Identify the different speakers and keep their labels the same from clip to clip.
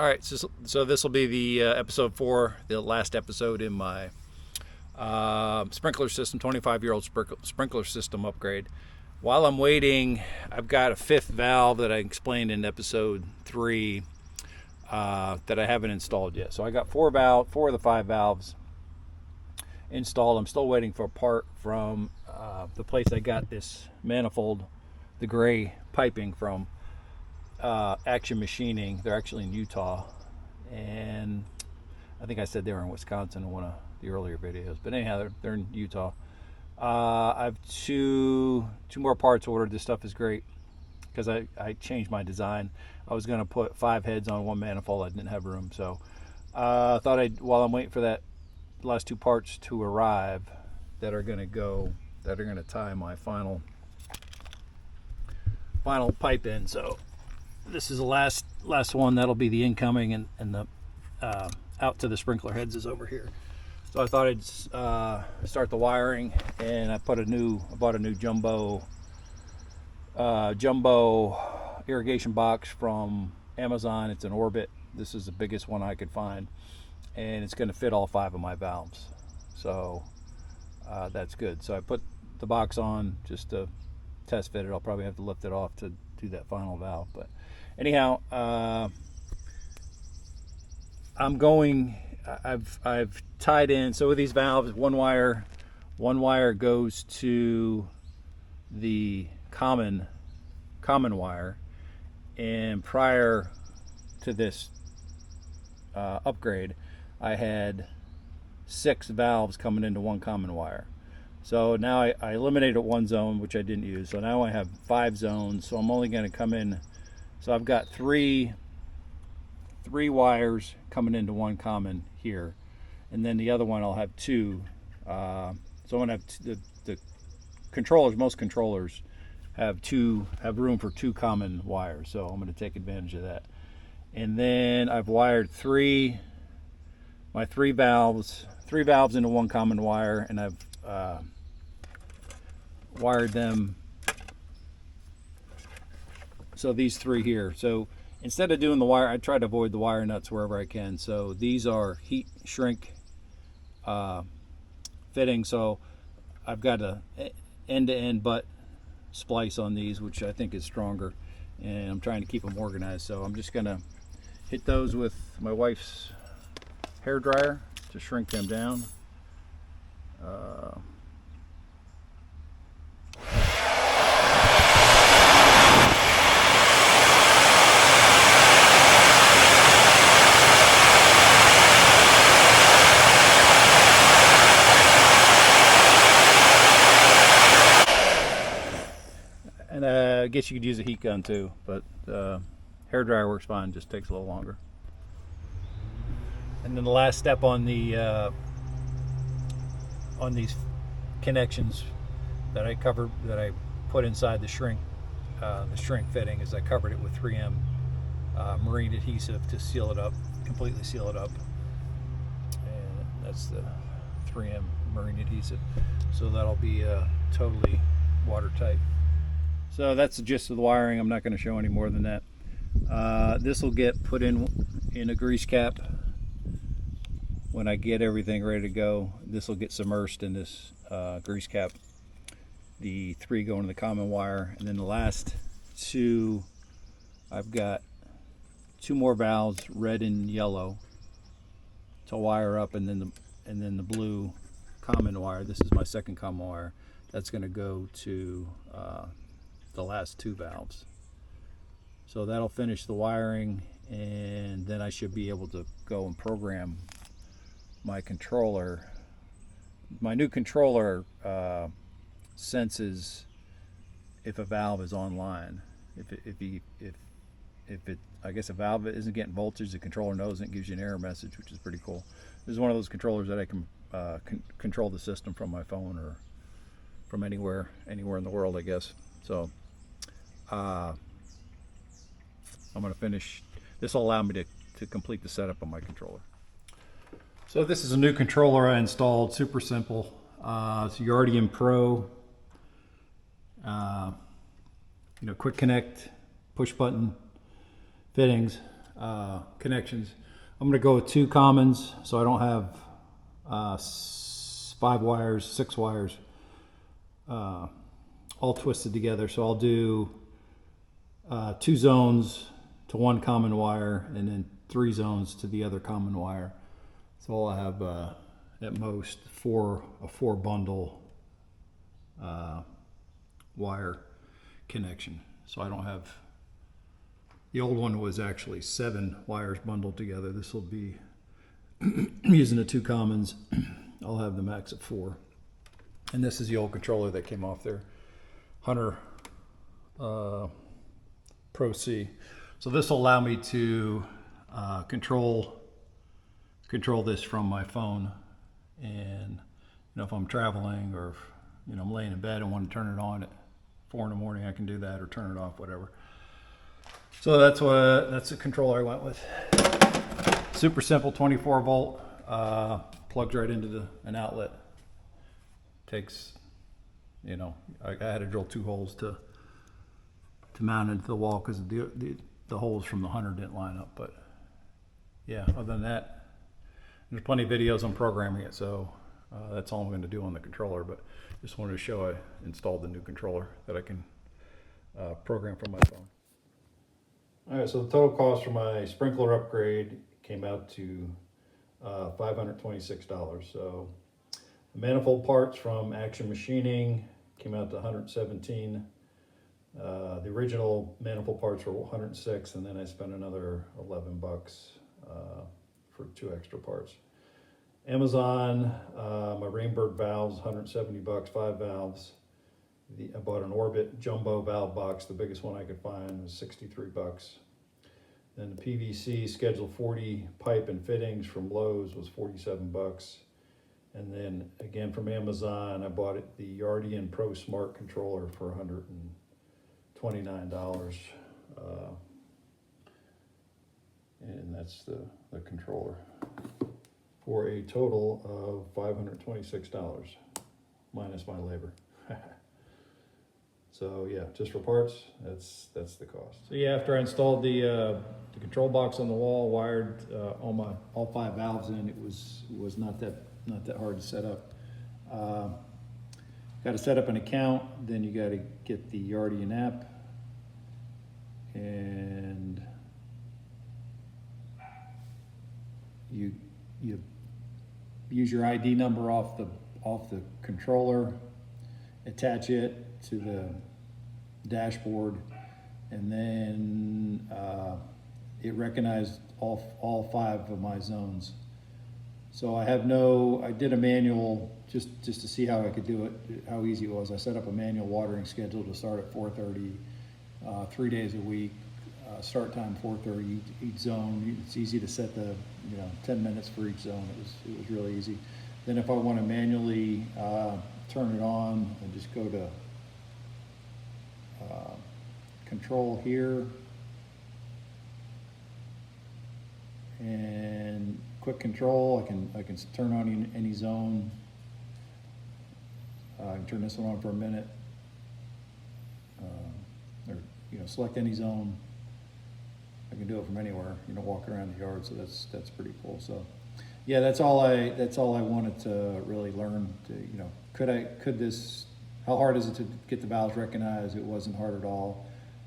Speaker 1: All right, so this will be the episode 4, the last episode in my sprinkler system, 25-year-old sprinkler system upgrade. While I'm waiting, I've got a 5th valve that I explained in episode 3 that I haven't installed yet. So I got 4 of the 5 valves installed. I'm still waiting for a part from the place I got this manifold, the gray piping from. Action Machining. They're actually in Utah, and I think I said they were in Wisconsin in one of the earlier videos, but anyhow, they're in Utah. I have two more parts ordered. This stuff is great because I changed my design. I was going to put 5 heads on one manifold. I didn't have room, so I thought while I'm waiting for that last 2 parts to arrive that are going to tie my final pipe in. So this is the last one. That'll be the incoming, and the out to the sprinkler heads is over here. So I thought I'd start the wiring, and I bought a new jumbo irrigation box from Amazon. It's an Orbit. This is the biggest one I could find, and it's going to fit all 5 of my valves. So that's good. So I put the box on just to test fit it. I'll probably have to lift it off to do that final valve, but anyhow, I've tied in. So with these valves, one wire goes to the common wire, and prior to this upgrade, I had 6 valves coming into one common wire. So now I eliminated 1 zone, which I didn't use. So now I have 5 zones. So I'm only going to come in. So I've got three wires coming into one common here, and then the other one I'll have 2. So I'm going to have the controllers. Most controllers have room for 2 common wires. So I'm going to take advantage of that. And then I've wired my 3 valves into one common wire, and I've wired them. So these 3 here. So instead of doing the wire, I try to avoid the wire nuts wherever I can. So these are heat shrink fitting. So I've got a end-to-end butt splice on these, which I think is stronger, and I'm trying to keep them organized. So I'm just gonna hit those with my wife's hair dryer to shrink them down. And I guess you could use a heat gun too, but hair dryer works fine, just takes a little longer. And then the last step on the on these connections that I put inside the shrink fitting is I covered it with 3M marine adhesive to seal it up, completely seal it up. And that's the 3M marine adhesive, so that'll be totally watertight. So that's the gist of the wiring. I'm not going to show any more than that. This will get put in a grease cap. When I get everything ready to go, this will get submersed in this grease cap. The 3 go into the common wire, and then the last 2, I've got 2 more valves, red and yellow, to wire up, and then the blue common wire. This is my 2nd common wire. That's going to go to the last 2 valves. So that'll finish the wiring, and then I should be able to go and program my controller. My new controller senses if a valve is online. If I guess a valve isn't getting voltage, the controller knows, and it gives you an error message, which is pretty cool. This is one of those controllers that I can control the system from my phone or from anywhere in the world, I guess. So I'm going to finish. This will allow me to complete the setup on my controller. So this is a new controller I installed, super simple. It's a Yardian Pro. Quick connect, push button fittings. connections. I'm going to go with 2 commons, so I don't have 5 wires, 6 wires, all twisted together. So I'll do 2 zones to 1 common wire, and then 3 zones to the other common wire. So I'll have at most a 4 bundle wire connection. So I don't have, the old one was actually 7 wires bundled together. This will be using the 2 commons. I'll have the max of 4. And this is the old controller that came off there, Hunter Pro C. So this will allow me to control this from my phone. And if I'm traveling, or if I'm laying in bed and want to turn it on at 4 in the morning, I can do that, or turn it off, whatever. So that's the controller I went with. Super simple, 24 volt, plugs right into an outlet. Takes, I had to drill 2 holes to mount into the wall because the holes from the Hunter didn't line up. But yeah, other than that, there's plenty of videos on programming it, so that's all I'm going to do on the controller. But just wanted to show I installed the new controller that I can program from my phone. All right, so the total cost for my sprinkler upgrade came out to $526. So the manifold parts from Action Machining came out to $117. The original manifold parts were $106, and then I spent another $11 for 2 extra parts. Amazon, my Rainbird valves, $170, 5 valves. I bought an Orbit jumbo valve box. The biggest one I could find was $63. Then the PVC Schedule 40 pipe and fittings from Lowe's was $47. And then again from Amazon, I bought the Yardian Pro Smart controller for $129. And that's the controller, for a total of $526 minus my labor. So yeah, just for parts, that's the cost. So yeah, after I installed the control box on the wall, wired all 5 valves in, it was not that hard to set up. Got to set up an account, then you got to get the Yardian app, and you use your ID number off the controller, attach it to the dashboard, and then it recognized all 5 of my zones. So I did a manual just to see how I could do it, how easy it was. I set up a manual watering schedule to start at 4:30, 3 days a week. Start time 4:30 each zone. It's easy to set the 10 minutes for each zone. It was really easy. Then if I want to manually turn it on, and just go to control here, and quick control. I can turn on any zone. I can turn this one on for a minute, or select any zone. I can do it from anywhere, walk around the yard. So that's pretty cool. So yeah, that's all I wanted to really learn. How hard is it to get the valves recognized? It wasn't hard at all.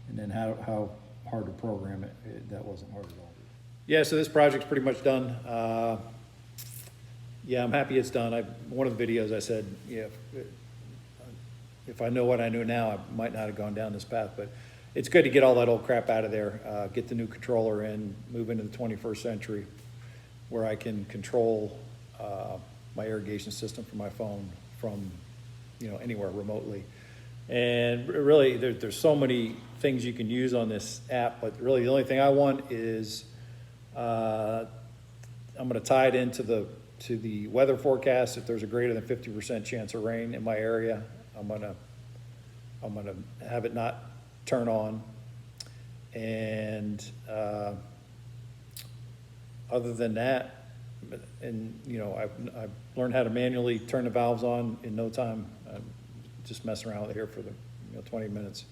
Speaker 1: And then how hard to program it, that wasn't hard at all. Yeah, so this project's pretty much done. Yeah, I'm happy it's done. One of the videos I said, if I know what I know now, I might not have gone down this path, but it's good to get all that old crap out of there, get the new controller in, move into the 21st century, where I can control my irrigation system from my phone from anywhere remotely. And really, there's so many things you can use on this app, but really the only thing I want is I'm going to tie it into the weather forecast. If there's a greater than 50% chance of rain in my area, I'm gonna have it not turn on. And other than that, and I've learned how to manually turn the valves on in no time. I'm just messing around with it here for the 20 minutes,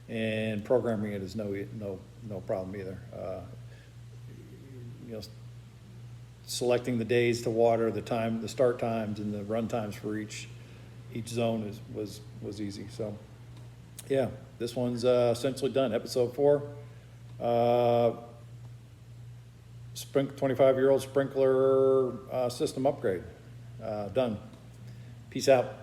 Speaker 1: and programming it is no problem either. selecting the days to water, the time, the start times, and the run times for each zone was easy. So, yeah, this one's essentially done. Episode 4. 25-year-old sprinkler system upgrade. Done. Peace out.